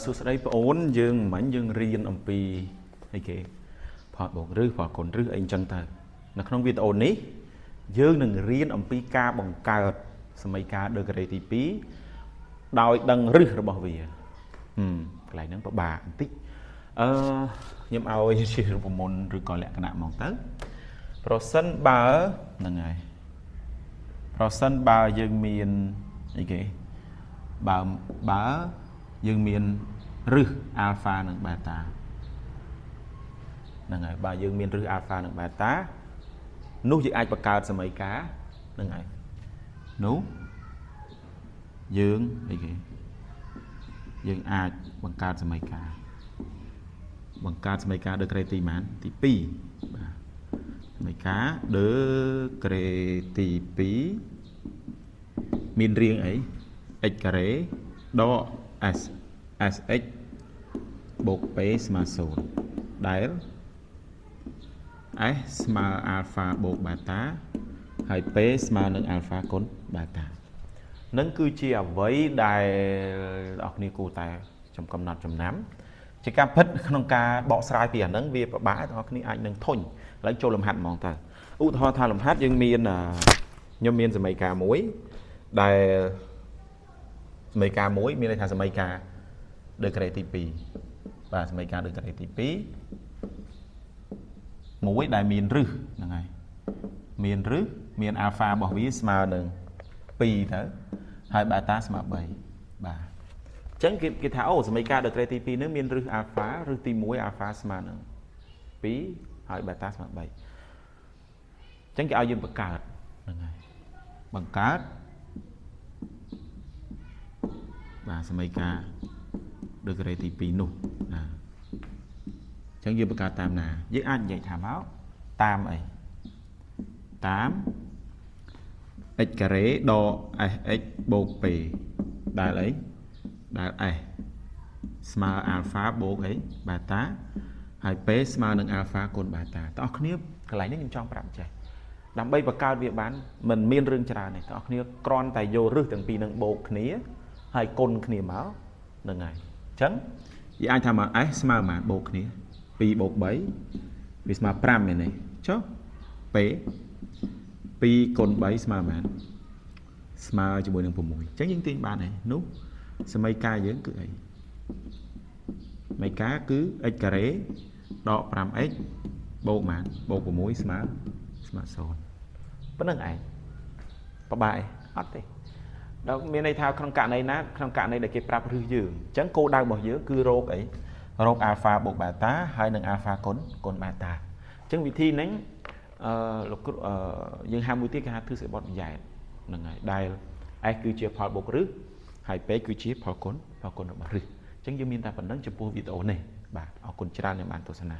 សួស្តីបងអូនយើងមិញយើងរៀនអំពីអីគេផលបូកឬផលគុណឬអីចឹងទៅនៅក្នុងវីដេអូនេះយើងនឹងរៀនអំពីការបង្កើតសមីការដឺក្រេទី2ដោយដឹងរឹសរបស់វាកន្លែងហ្នឹងពិបាកបន្តិចខ្ញុំឲ្យជារូបមន្តឬក៏លក្ខណៈហ្មងទៅប្រសិនបើហ្នឹងហើយប្រសិនបើយើងមានអីគេបើយើងមានរឹស alpha និង beta ហ្នឹងហើយបើយើងមានរឹស alpha និង beta នោះយើងអាចបង្កើតសមីការហ្នឹងហើយនោះយើងអីគេយើងអាចបង្កើតសមីការដឺក្រេទីប៉ុន្មានទី2បាទសមីការដឺក្រេទី2មានរាងអី x ការ៉េដក s sx បូក p ស្មើ0ដែល s ស្មើ alpha បូក beta ហើយ p ស្មើនឹង alpha គុណ beta នឹងគឺជាអ្វីដែលអ្នកនរគួរតែកំណត់ចំណាំជាការពិតក្នុងការបកស្រាយពីអាហ្នឹងវាពិបាកអ្នកនរអាចនឹងធុញឥឡូវចូលលំហាត់ហ្មងតើឧទាហរណ៍ថាលំហាត់យើងមានខ្ញុំមានសមីការមួយដែលសមីការមួយមានន័យថាសមីការដឺក្រេទី2បាទសមីការដឺក្រេទី2មួយដែលមានរឹសហ្នឹងហើយមានរឹសមាន alpha របស់វាស្មើនឹង2ទៅហើយ beta ស្មើ3បាទអញ្ចឹងគេថាអូសមីការដឺក្រេទី2នេះមានរឹស alpha រឹសទី1 alpha ស្មើនឹង2ហើយ beta ស្មើ3អញ្ចឹងគេឲ្យយើងបង្កើតហ្នឹងហើយបង្កើតបាទសមីការដឺក្រេទី2នោះណាអញ្ចឹងយើងបង្កើតតាមណាយើងអាចនិយាយថាមកតាមអីតាម x ការ៉េដក sx បូក p ដែលអីដែល s ស្មើ alpha បូកអី beta ហើយ p ស្មើនឹង alpha គុណ beta តោះគ្នាកន្លែងនេះខ្ញុំចង់ប្រាប់ចេះដើម្បីបង្កើតវាបានមិនមានរឿងច្រើនទេតោះគ្នាគ្រាន់តែយករឹសទាំងពីរនឹងបូកគ្នាហើយគុណគ្នាមកហ្នឹងហើយអញ្ចឹងយើងអាចថាមក s ស្មើប៉ុន្មានបូកគ្នា2បូក3វាស្មើ5មែនទេចុះ p 2គុណ3ស្មើប៉ុន្មានស្មើជាមួយនឹង6អញ្ចឹងយើងទាញបានហើយនោះសមីការយើងគឺអីសមីការគឺ x ការ៉េដក 5x បូកប៉ុន្មានបូក6ស្មើ0ប៉ុណ្្នឹងឯងប្របាអីអត់ទេដល់មានន័យថាក្នុងករណីណាក្នុងករណីដែលគេប្រាប់រឹសយើងអញ្ចឹងគោលដៅរបស់យើងគឺរកអីរក alpha បូក beta ហើយនឹង alpha គុណ beta អញ្ចឹងវិធីហ្នឹងលោកយើងហៅមួយទៀតគេហៅទ្រឹស្ដីបទបញ្ញត្តិហ្នឹងហើយដែល s គឺជាផលបូករឹសហើយ p គឺជាផលគុណរបស់រឹសអញ្ចឹងយើងមានតែប៉ុណ្្នឹងចំពោះវីដេអូនេះបាទអរគុណច្រើនដែលបានទស្សនា